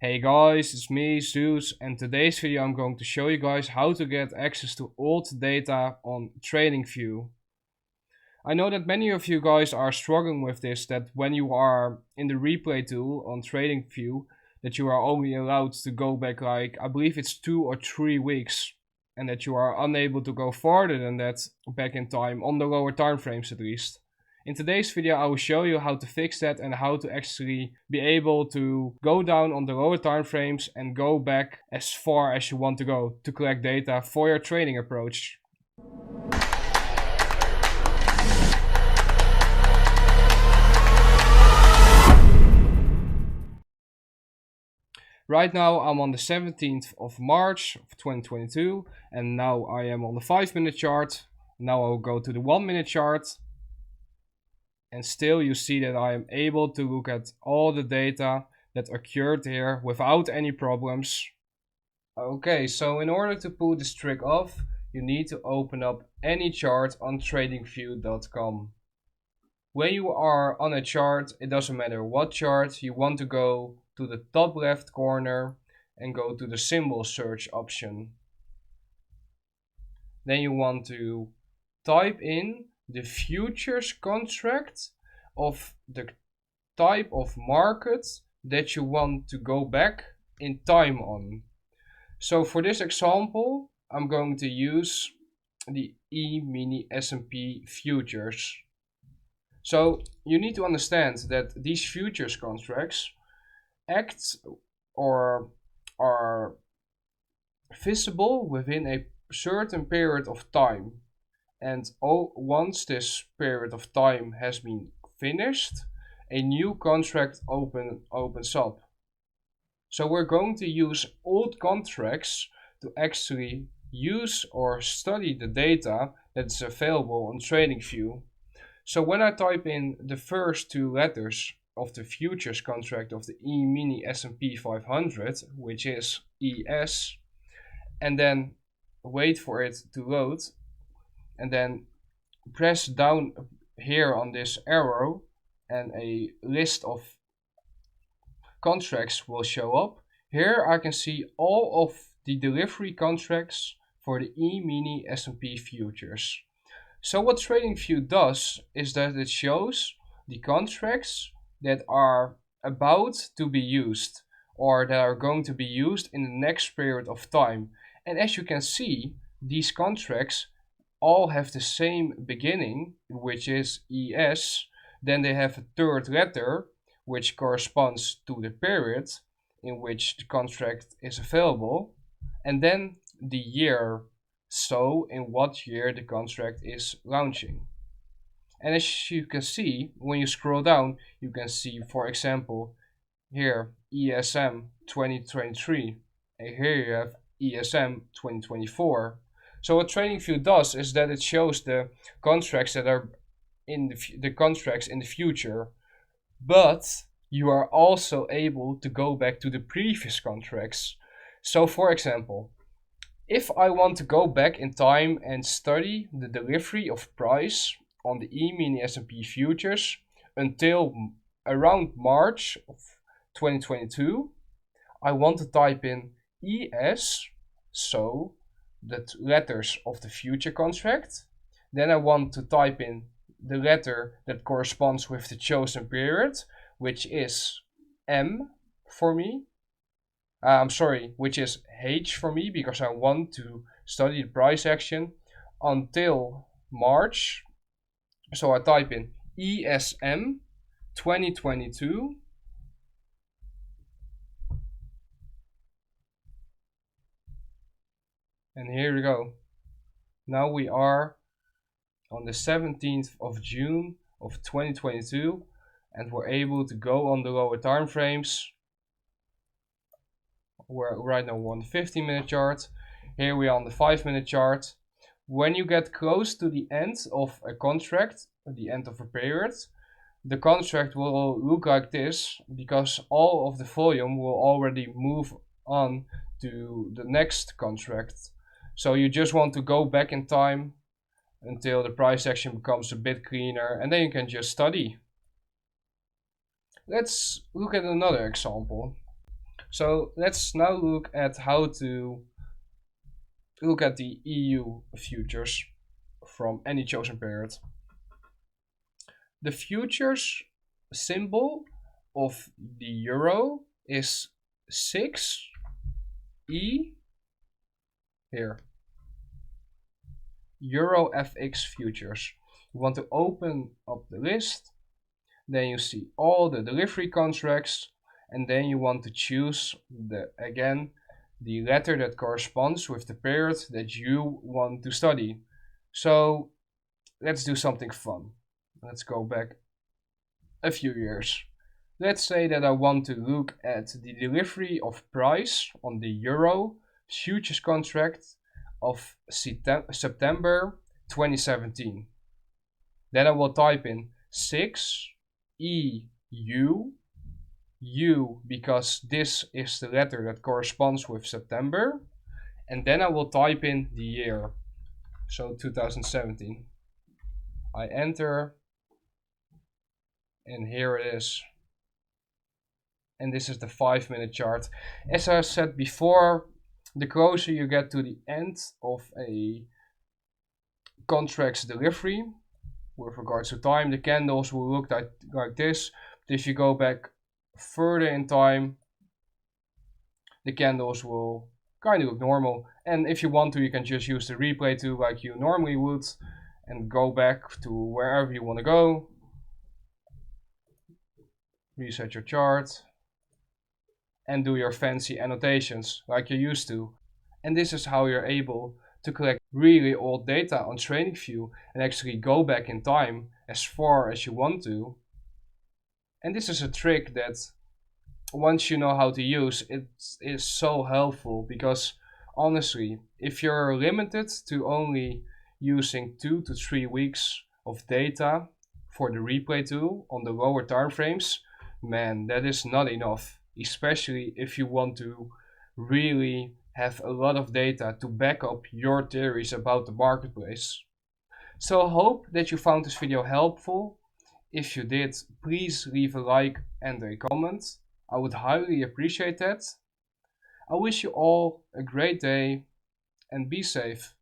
Hey guys, it's me, Zeus, and today's video I'm going to show you guys how to get access to old data on TradingView. I know that many of you guys are struggling with this, that when you are in the replay tool on TradingView, that you are only allowed to go back like, I believe it's 2 or 3 weeks, and that you are unable to go farther than that back in time, on the lower time frames at least. In today's video I will show you how to fix that and how to actually be able to go down on the lower time frames and go back as far as you want to go to collect data for your trading approach. Right now I'm on the 17th of March of 2022 and now I am on the 5-minute chart. Now I will go to the 1-minute chart. And still you see that I am able to look at all the data that occurred here without any problems. Okay, so in order to pull this trick off, you need to open up any chart on TradingView.com. When you are on a chart, it doesn't matter what chart, you want to go to the top left corner and go to the symbol search option. Then you want to type in the futures contract of the type of market that you want to go back in time on. So for this example, I'm going to use the E-mini S&P futures. So you need to understand that these futures contracts act or are visible within a certain period of time. And once this period of time has been finished, a new contract opens up. So we're going to use old contracts to actually use or study the data that's available on TradingView. So when I type in the first 2 letters of the futures contract of the E-mini S&P 500, which is ES, and then wait for it to load, and then press down here on this arrow and a list of contracts will show up. Here I can see all of the delivery contracts for the E-mini S&P futures. So what TradingView does is that it shows the contracts that are about to be used or that are going to be used in the next period of time. And as you can see, these contracts all have the same beginning, which is ES. Then they have a third letter, which corresponds to the period in which the contract is available, and then the year, so in what year the contract is launching. And as you can see, when you scroll down, you can see, for example, here ESM 2023, and here you have ESM 2024. So what TradingView does is that it shows the contracts that are in the contracts in the future, but you are also able to go back to the previous contracts. So for example, if I want to go back in time and study the delivery of price on the E-mini S&P futures until around March of 2022, I want to type in ES, so the letters of the future contract. Then I want to type in the letter that corresponds with the chosen period, which is M for me. Which is H for me, because I want to study the price action until March. So I type in ESM 2022. And here we go. Now we are on the 17th of June of 2022 and we're able to go on the lower time frames. We're right now on the 15-minute chart. Here we are on the 5-minute chart. When you get close to the end of a contract, the end of a period, the contract will look like this because all of the volume will already move on to the next contract. So you just want to go back in time until the price action becomes a bit cleaner, and then you can just study. Let's look at another example. So let's now look at how to look at the EU futures from any chosen period. The futures symbol of the euro is 6E here. Euro FX futures. You want to open up the list, then you see all the delivery contracts, and then you want to choose the letter that corresponds with the period that you want to study. So let's do something fun. Let's go back a few years. Let's say that I want to look at the delivery of price on the euro futures contract of September 2017. Then I will type in 6EU, U because this is the letter that corresponds with September, and then I will type in the year, so 2017. I enter, and here it is. And this is the 5-minute chart. As I said before, the closer you get to the end of a contract's delivery, with regards to time, the candles will look like this. But if you go back further in time, the candles will kind of look normal. And if you want to, you can just use the replay tool like you normally would and go back to wherever you want to go. Reset your chart and do your fancy annotations like you're used to. And this is how you're able to collect really old data on TradingView and actually go back in time as far as you want to. And this is a trick that once you know how to use, it is so helpful, because honestly, if you're limited to only using 2 to 3 weeks of data for the replay tool on the lower time frames, man, that is not enough, especially if you want to really have a lot of data to back up your theories about the marketplace. So I hope that you found this video helpful. If you did, please leave a like and a comment. I would highly appreciate that. I wish you all a great day and be safe.